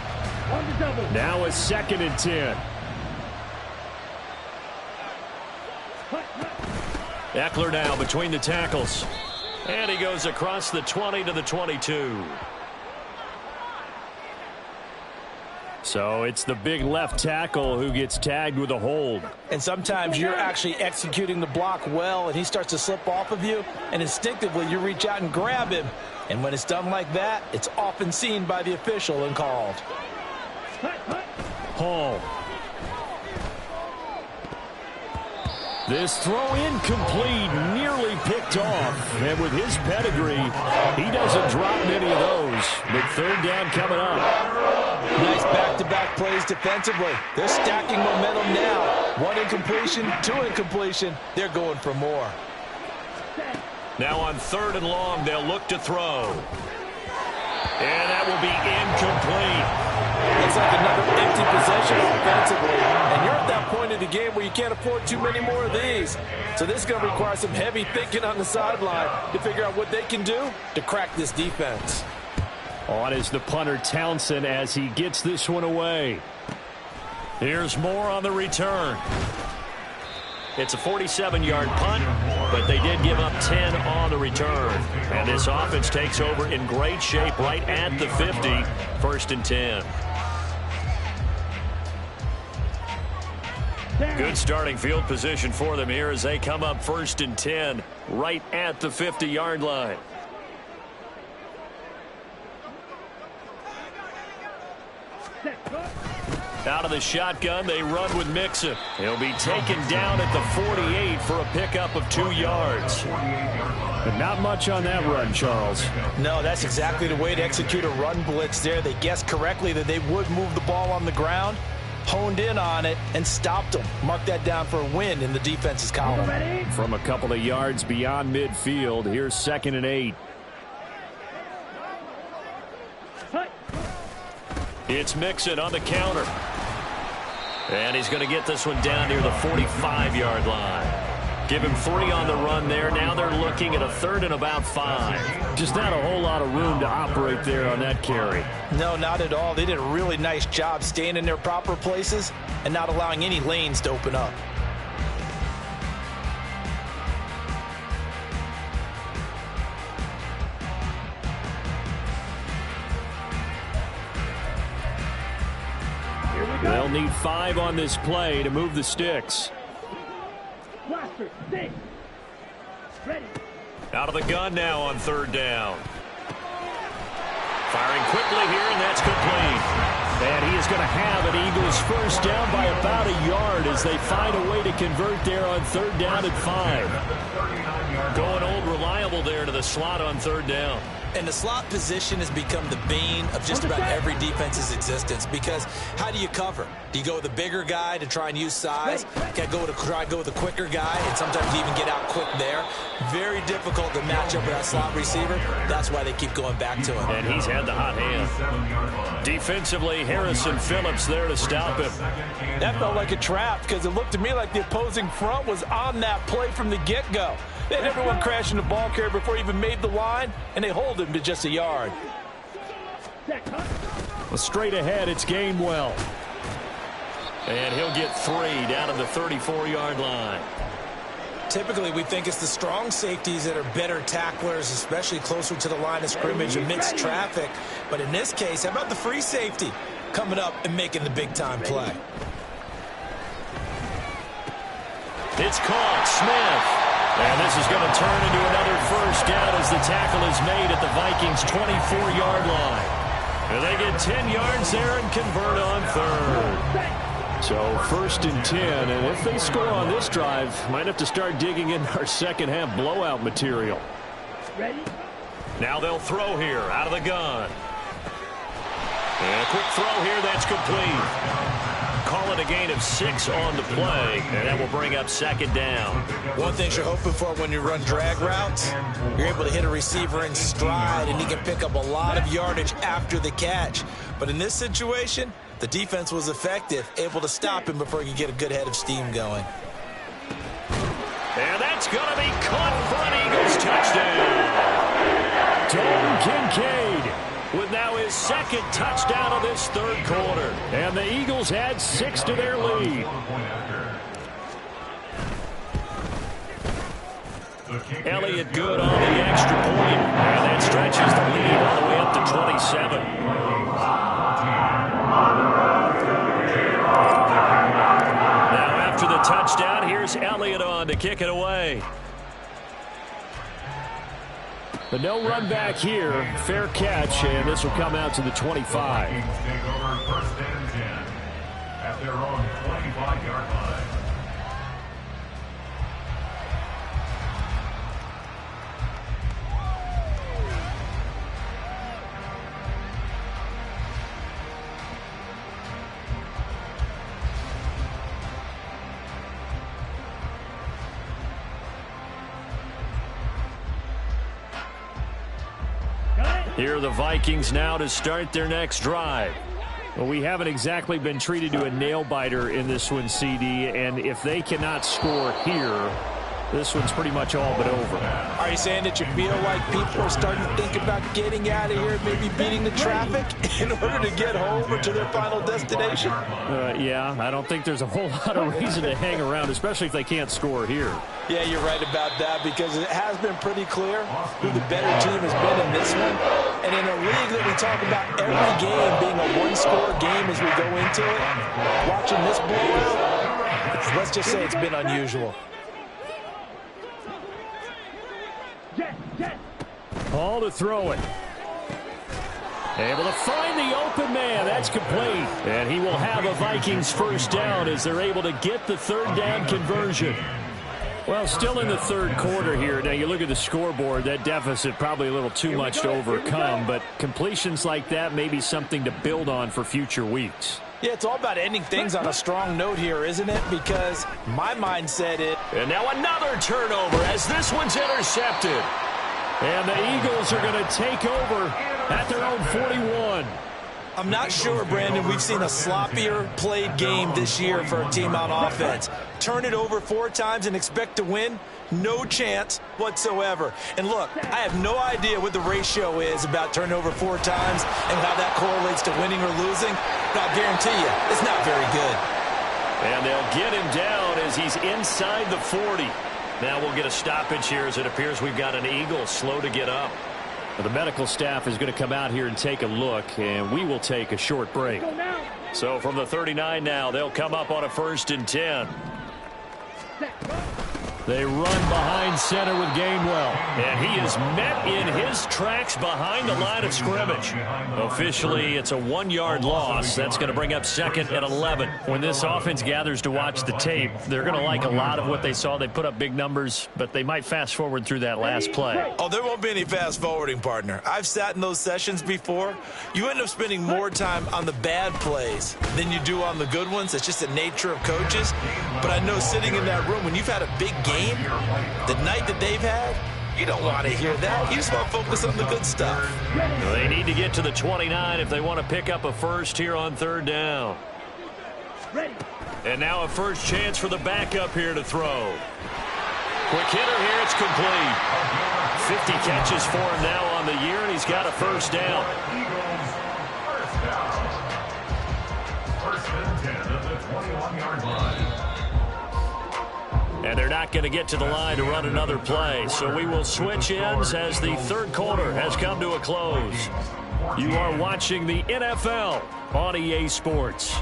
On the double. Now it's 2nd and 10. Eckler now between the tackles. And he goes across the 20 to the 22. So it's the big left tackle who gets tagged with a hold. And sometimes you're actually executing the block well, and he starts to slip off of you, and instinctively you reach out and grab him. And when it's done like that, it's often seen by the official and called. Hall. This throw incomplete, nearly picked off. And with his pedigree, he doesn't drop many of those. But 3rd down coming up. Nice back-to-back plays defensively. They're stacking momentum now. 1 incompletion, 2 incompletion. They're going for more. Now on 3rd and long, they'll look to throw. And that will be incomplete. Looks like another empty possession offensively. And you're at that point in the game where you can't afford too many more of these. So this is going to require some heavy thinking on the sideline to figure out what they can do to crack this defense. On is the punter Townsend as he gets this one away. Here's more on the return. It's a 47-yard punt, but they did give up 10 on the return. And this offense takes over in great shape right at the 50, 1st and 10. Good starting field position for them here as they come up 1st and 10 right at the 50-yard line. Out of the shotgun, they run with Mixon. He'll be taken down at the 48 for a pickup of 2 yards. But not much on that run, Charles. No, that's exactly the way to execute a run blitz there. They guessed correctly that they would move the ball on the ground, honed in on it, and stopped them. Mark that down for a win in the defense's column. From a couple of yards beyond midfield, here's 2nd and 8. It's Mixon on the counter. And he's going to get this one down near the 45-yard line. Give him 3 on the run there. Now they're looking at a 3rd and about 5. Just not a whole lot of room to operate there on that carry. No, not at all. They did a really nice job staying in their proper places and not allowing any lanes to open up. They'll need 5 on this play to move the sticks. Blaster, stay. Ready. Out of the gun now on 3rd down. Firing quickly here, and that's complete. And he is going to have an Eagles 1st down by about a yard as they find a way to convert there on 3rd down and 5. Going old reliable there to the slot on 3rd down. And the slot position has become the bane of just about every defense's existence, because how do you cover? Do you go with the bigger guy to try and use size? Can I try to go with the quicker guy and sometimes even get out quick there? Very difficult to match up with that slot receiver. That's why they keep going back to him. And he's had the hot hand. Defensively, Harrison Phillips there to stop him. That felt like a trap because it looked to me like the opposing front was on that play from the get-go. They had everyone crashing the ball carrier before he even made the line, and they hold him to just a yard. Well, straight ahead, it's Gainwell. And he'll get 3 down to the 34-yard line. Typically, we think it's the strong safeties that are better tacklers, especially closer to the line of scrimmage amidst traffic. But in this case, how about the free safety coming up and making the big-time play? It's caught. Smith. And this is going to turn into another 1st down as the tackle is made at the Vikings' 24-yard line. And they get 10 yards there and convert on 3rd. So 1st and 10, and if they score on this drive, might have to start digging in our second-half blowout material. Ready? Now they'll throw here out of the gun. And a quick throw here, that's complete. Call it a gain of 6 on the play, and that will bring up 2nd down. One thing you're hoping for when you run drag routes, you're able to hit a receiver in stride, and he can pick up a lot of yardage after the catch. But in this situation, the defense was effective, able to stop him before he could get a good head of steam going. And that's going to be caught for an Eagles touchdown. Dalton Kincaid with now his 2nd touchdown of this 3rd quarter. And the Eagles add 6 to their lead. Elliott good on the extra point. And that stretches the lead all the way up to 27. Now after the touchdown, here's Elliott on to kick it away. But no run back here. Fair catch, and this will come out to the 25. Take over 1st and 10 at their own 25-yard line. Here are the Vikings now to start their next drive. Well, we haven't exactly been treated to a nail-biter in this one, CD, and if they cannot score here, this one's pretty much all but over. Are you saying that you feel like people are starting to think about getting out of here, maybe beating the traffic in order to get home or to their final destination? Yeah, I don't think there's a whole lot of reason to hang around, especially if they can't score here. Yeah, you're right about that, because it has been pretty clear who the better team has been in this one. And in a league that we talk about every game being a one-score game as we go into it, watching this blowout, let's just say it's been unusual. All to throw it. Able to find the open man. That's complete. And he will have a Vikings first down as they're able to get the third down conversion. Well, still in the third quarter here. Now, you look at the scoreboard, that deficit probably a little too much to overcome, but completions like that may be something to build on for future weeks. Yeah, it's all about ending things on a strong note here, isn't it? Because my mindset is... And now another turnover as this one's intercepted. And the Eagles are going to take over at their own 41. I'm not sure, Brandon, we've seen a sloppier played game this year for a team on offense. Turn it over 4 times and expect to win? No chance whatsoever. And look, I have no idea what the ratio is about turnover 4 times and how that correlates to winning or losing, but I'll guarantee you, it's not very good. And they'll get him down as he's inside the 40. Now we'll get a stoppage here as it appears we've got an Eagle slow to get up. Well, the medical staff is going to come out here and take a look, and we will take a short break. So from the 39 now, they'll come up on a 1st and 10. They run behind center with Gainwell. And he is met in his tracks behind the line of scrimmage. Officially, it's a 1-yard loss. That's going to bring up 2nd and 11. When this offense gathers to watch the tape, they're going to like a lot of what they saw. They put up big numbers, but they might fast forward through that last play. Oh, there won't be any fast forwarding, partner. I've sat in those sessions before. You end up spending more time on the bad plays than you do on the good ones. It's just the nature of coaches. But I know sitting in that room, when you've had a big game, the night that they've had, you don't want to hear that. You just want to focus on the good stuff. They need to get to the 29 if they want to pick up a first here on 3rd down. And now a first chance for the backup here to throw. Quick hitter here, it's complete. 50 catches for him now on the year, and he's got a first down. First and 10 at the 21-yard line. And they're not going to get to the line to run another play. So we will switch ends as the third quarter has come to a close. You are watching the NFL on EA Sports.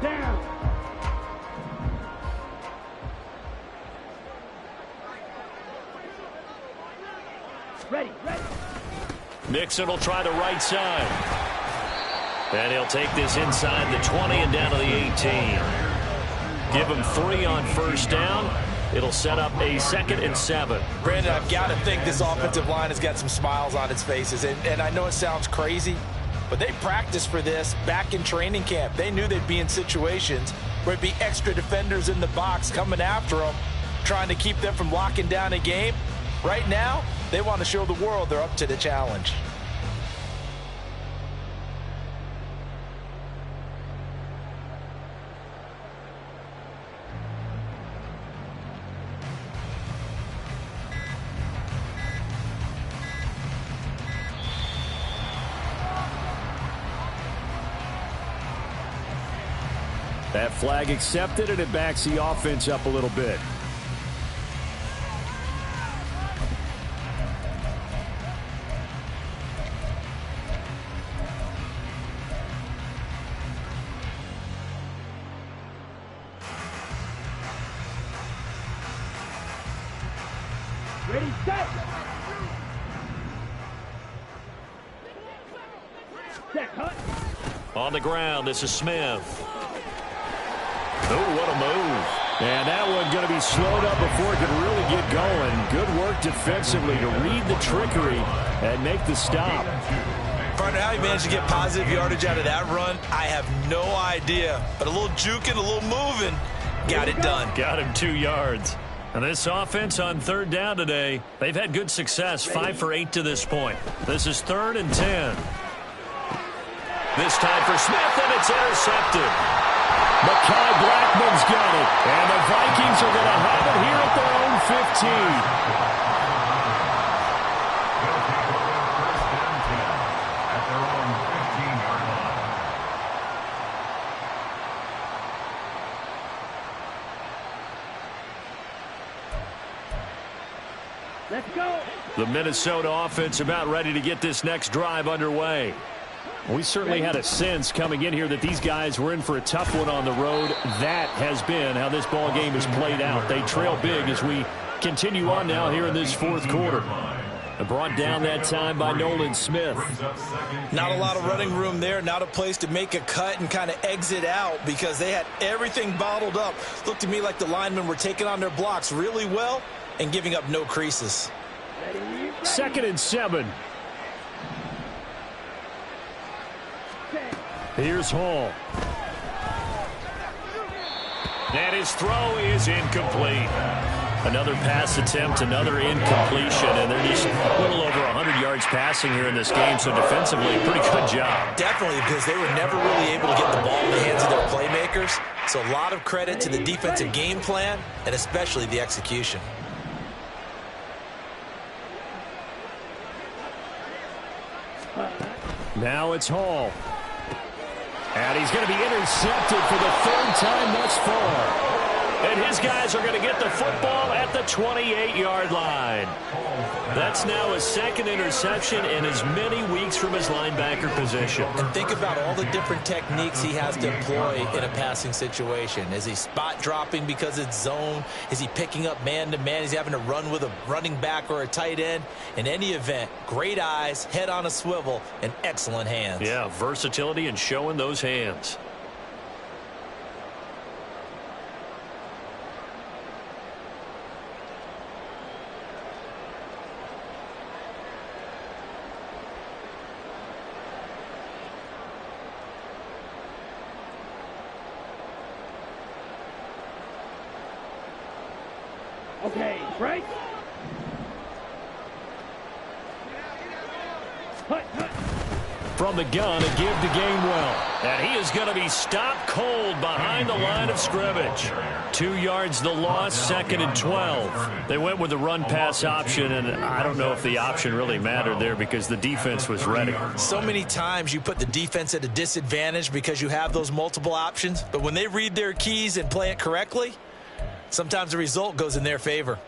Down. Ready. Mixon will try the right side. And he'll take this inside the 20 and down to the 18. Give him 3 on first down. It'll set up a 2nd and 7. Brandon, I've got to think this offensive line has got some smiles on its faces. And I know it sounds crazy, but they practiced for this back in training camp. They knew they'd be in situations where it'd be extra defenders in the box coming after them, trying to keep them from locking down a game. Right now, they want to show the world they're up to the challenge. That flag accepted, and it backs the offense up a little bit. Ready, set. Set, cut. On the ground, this is Smith. Oh, what a move. And that one going to be slowed up before it could really get going. Good work defensively to read the trickery and make the stop. Partner, how he managed to get positive yardage out of that run, I have no idea. But a little juking, a little moving, got it done. Got him 2 yards. And this offense on 3rd down today, they've had good success, 5 for 8 to this point. This is 3rd and 10. This time for Smith, and it's intercepted. Mekhi Blackmon's got it. And the Vikings are going to have it here at their own 15. Let's go. The Minnesota offense about ready to get this next drive underway. We certainly had a sense coming in here that these guys were in for a tough one on the road. That has been how this ball game has played out. They trail big as we continue on now here in this fourth quarter. Brought down that time by Nolan Smith. Not a lot of running room there. Not a place to make a cut and kind of exit out because they had everything bottled up. Looked to me like the linemen were taking on their blocks really well and giving up no creases. 2nd and 7. Here's Hall. And his throw is incomplete. Another pass attempt, another incompletion, and they're just a little over 100 yards passing here in this game, so defensively, pretty good job. Definitely, because they were never really able to get the ball in the hands of their playmakers, so a lot of credit to the defensive game plan, and especially the execution. Now it's Hall. And he's going to be intercepted for the 3rd time thus far. And his guys are going to get the football at the 28-yard line. That's now his 2nd interception in as many weeks from his linebacker position. And think about all the different techniques he has to employ in a passing situation. Is he spot dropping because it's zone? Is he picking up man-to-man? Is he having to run with a running back or a tight end? In any event, great eyes, head on a swivel, and excellent hands. Yeah, versatility and showing those hands. Okay, break. Hut. From the gun, a give to Gainwell. And he is going to be stopped cold behind the line of scrimmage. 2 yards the loss, 2nd and 12. They went with the run-pass option, and I don't know if the option really mattered there because the defense was ready. So many times you put the defense at a disadvantage because you have those multiple options, but when they read their keys and play it correctly, sometimes the result goes in their favor.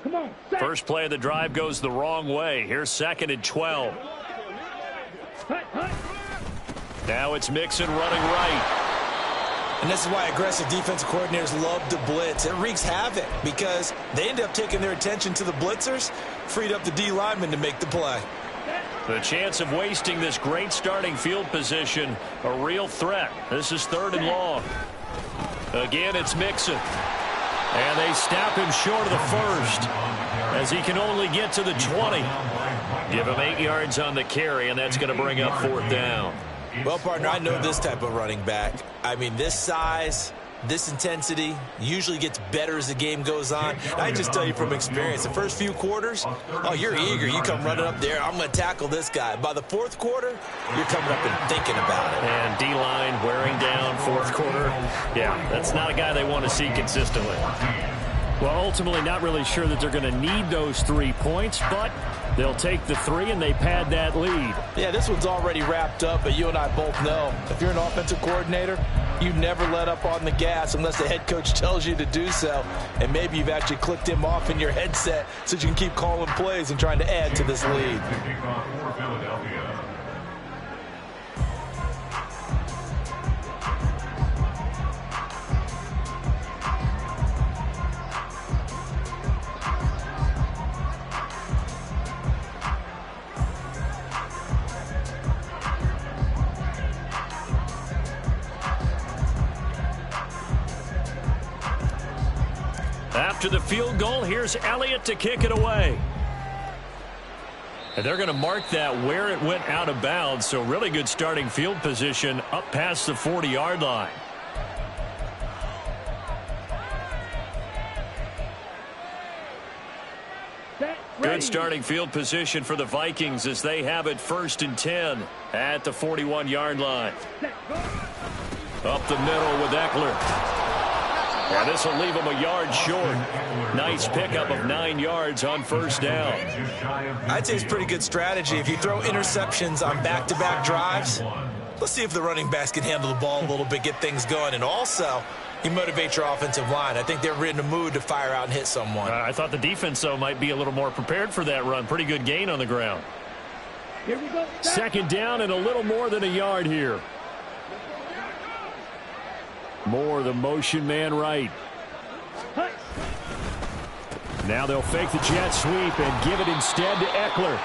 Come on. Set. First play of the drive goes the wrong way. Here's 2nd and 12. Hut. Now it's Mixon running right. And this is why aggressive defensive coordinators love to blitz. It wreaks havoc because they end up taking their attention to the blitzers, freed up the D lineman to make the play. The chance of wasting this great starting field position, a real threat. This is 3rd and long. Again, it's Mixon. And they stop him short of the 1st as he can only get to the 20. Give him 8 yards on the carry, and that's going to bring up 4th down. Well, partner, I know this type of running back. I mean, this size, this intensity usually gets better as the game goes on. And I just tell you from experience, the first few quarters, oh, you're eager. You come running up there, I'm going to tackle this guy. By the 4th quarter, you're coming up and thinking about it. And D-line wearing down 4th quarter. Yeah, that's not a guy they want to see consistently. Well, ultimately, not really sure that they're going to need those 3 points, but they'll take the 3 and they pad that lead. Yeah, this one's already wrapped up, but you and I both know if you're an offensive coordinator, you never let up on the gas unless the head coach tells you to do so. And maybe you've actually clicked him off in your headset so you can keep calling plays and trying to add to this lead. After the field goal, here's Elliott to kick it away. And they're going to mark that where it went out of bounds, so really good starting field position up past the 40-yard line. Good starting field position for the Vikings as they have it 1st and 10 at the 41-yard line. Up the middle with Eckler. And this will leave him a yard short. Nice pickup of 9 yards on first down. I'd say it's pretty good strategy. If you throw interceptions on back-to-back drives, let's see if the running backs can handle the ball a little bit, get things going. And also, you motivate your offensive line. I think they're in the mood to fire out and hit someone. I thought the defense, though, might be a little more prepared for that run. Pretty good gain on the ground. Here we go. Second down and a little more than a yard here. Moore, the motion man right. Now they'll fake the jet sweep and give it instead to Eckler.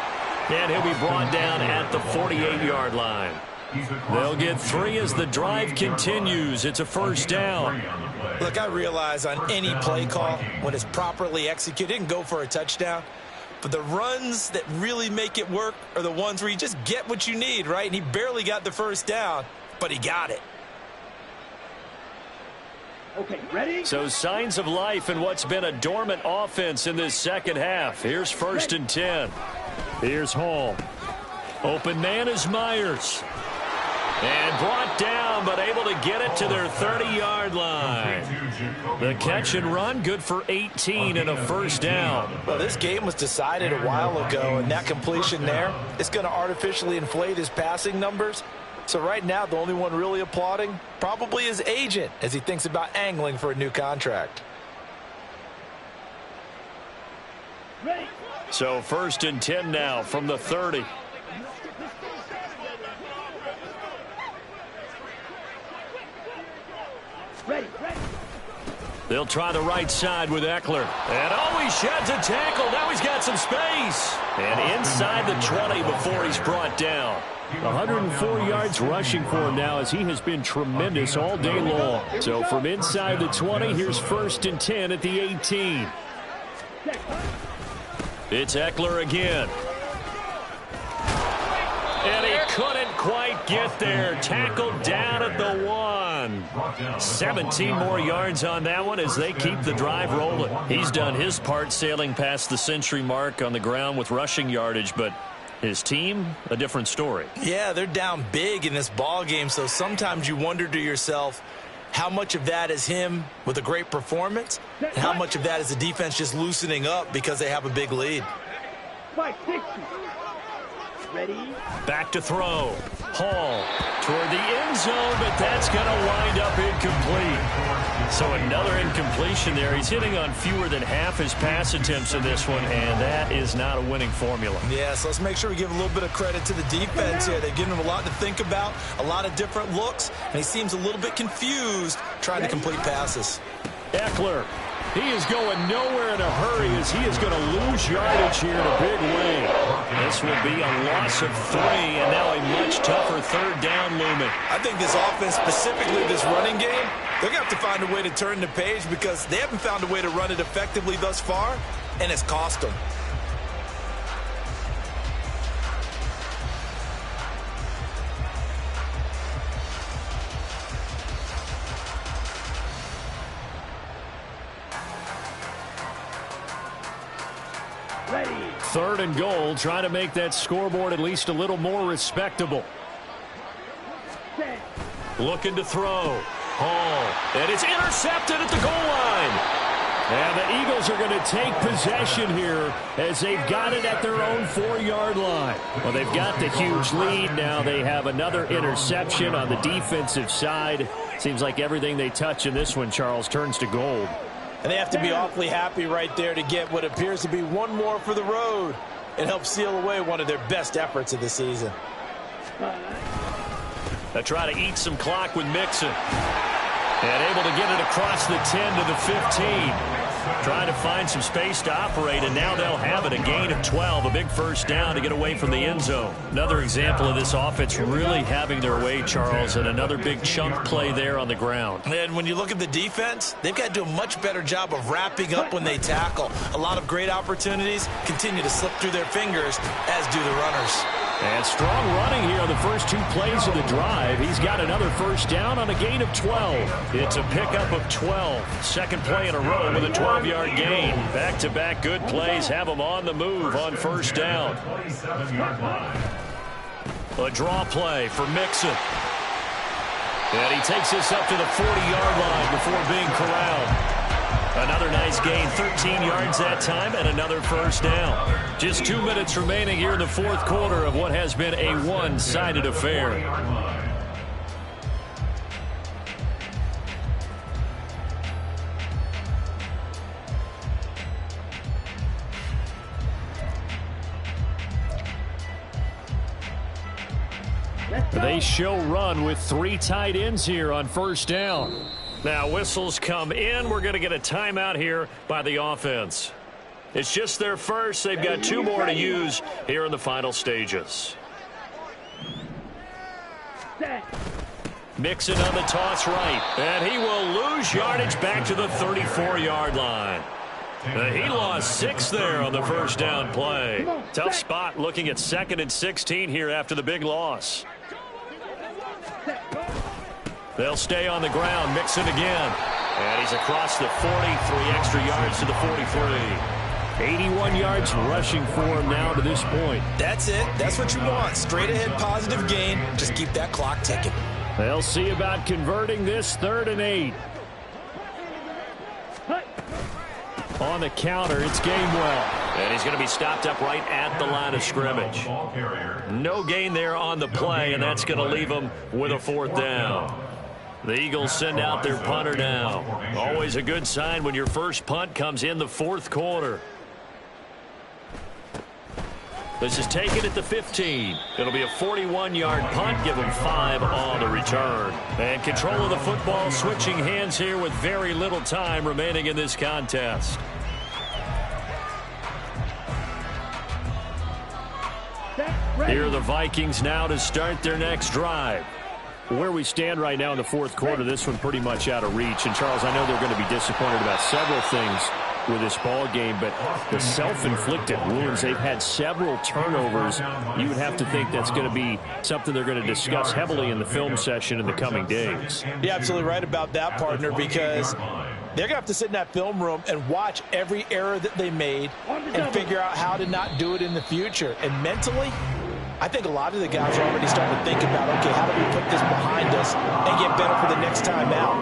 And he'll be brought down at the 48-yard line. They'll get 3 as the drive continues. It's a first down. Look, I realize on any play call, when it's properly executed, it can go for a touchdown. But the runs that really make it work are the ones where you just get what you need, right? And he barely got the first down, but he got it. Okay, ready? So signs of life in what's been a dormant offense in this second half. Here's 1st and 10. Here's Hall. Open man is Myers. And brought down, but able to get it to their 30-yard line. The catch and run, good for 18 and a first down. Well, this game was decided a while ago, and that completion there is going to artificially inflate his passing numbers. So right now, the only one really applauding probably his agent as he thinks about angling for a new contract. Ready? So 1st and 10 now from the 30. Ready, ready. They'll try the right side with Eckler. And he sheds a tackle. Now he's got some space. And inside the 20 before he's brought down. 104 yards rushing for him now as he has been tremendous all day long. So from inside the 20, here's 1st and 10 at the 18. It's Eckler again. And he couldn't quite get there. Tackled down at the 1. 17 more yards on that one as they keep the drive rolling. He's done his part sailing past the century mark on the ground with rushing yardage, but his team, a different story. Yeah, they're down big in this ball game, so sometimes you wonder to yourself how much of that is him with a great performance and how much of that is the defense just loosening up because they have a big lead. 560. Ready? Back to throw. Hall toward the end zone, but that's going to wind up incomplete. So another incompletion there. He's hitting on fewer than half his pass attempts in this one, and that is not a winning formula. Yeah, so let's make sure we give a little bit of credit to the defense here. They've given him a lot to think about, a lot of different looks, and he seems a little bit confused trying to complete passes. Eckler. He is going nowhere in a hurry as he is going to lose yardage here in a big way. This will be a loss of 3, and now a much tougher 3rd down looming. I think this offense, specifically this running game, they're going to have to find a way to turn the page because they haven't found a way to run it effectively thus far, and it's cost them. Ready. 3rd and goal, trying to make that scoreboard at least a little more respectable. Set. Looking to throw. Hall. And it's intercepted at the goal line. And the Eagles are going to take possession here as they've got it at their own 4-yard line. Well, they've got the huge lead. Now they have another interception on the defensive side. Seems like everything they touch in this one, Charles, turns to gold. And they have to be awfully happy right there to get what appears to be one more for the road and help seal away one of their best efforts of the season. They try to eat some clock with Mixon. And able to get it across the 10 to the 15. Trying to find some space to operate, and now they'll have it. A gain of 12, a big first down to get away from the end zone. Another example of this offense really having their way, Charles, and another big chunk play there on the ground. And when you look at the defense, they've got to do a much better job of wrapping up when they tackle. A lot of great opportunities continue to slip through their fingers, as do the runners. And strong running here on the first 2 plays of the drive. He's got another first down on a gain of 12. It's a pickup of 12. Second play in a row with a 12-yard gain. Back-to-back good plays have him on the move on first down. A draw play for Mixon. And he takes this up to the 40-yard line before being corralled. Another nice gain, 13 yards that time, and another first down. Just 2 minutes remaining here in the fourth quarter of what has been a one-sided affair. They show run with 3 tight ends here on first down. Now whistles come in. We're going to get a timeout here by the offense. It's just their first. They've got 2 more to use here in the final stages. Mixon on the toss right. And he will lose yardage back to the 34-yard line. He lost 6 there on the first down play. Tough spot looking at 2nd and 16 here after the big loss. They'll stay on the ground. Mixon again. And he's across the 40. 3 extra yards to the 43. 81 yards rushing for him now to this point. That's it. That's what you want. Straight ahead positive gain. Just keep that clock ticking. They'll see about converting this 3rd and 8. On the counter, it's Gainwell. And he's going to be stopped up right at the line of scrimmage. No gain there on the play, and that's going to leave him with a 4th down. The Eagles send out their punter now. Always a good sign when your first punt comes in the 4th quarter. This is taken at the 15. It'll be a 41-yard punt. Give them 5 on the return. And control of the football switching hands here with very little time remaining in this contest. Here are the Vikings now to start their next drive. Where we stand right now in the 4th quarter, this one pretty much out of reach. And, Charles, I know they're going to be disappointed about several things with this ball game, but the self-inflicted wounds, they've had several turnovers. You would have to think that's going to be something they're going to discuss heavily in the film session in the coming days. You're absolutely right about that, partner, because they're going to have to sit in that film room and watch every error that they made and figure out how to not do it in the future. And mentally, I think a lot of the guys are already starting to think about, okay, how do we put this behind us and get better for the next time out?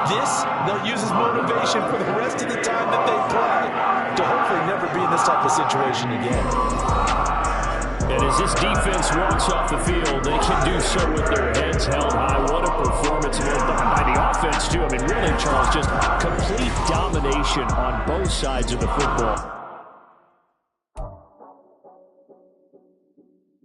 This, they'll use as motivation for the rest of the time that they play to hopefully never be in this type of situation again. And as this defense walks off the field, they can do so with their heads held high. What a performance by the offense, too. I mean, really, Charles, just complete domination on both sides of the football.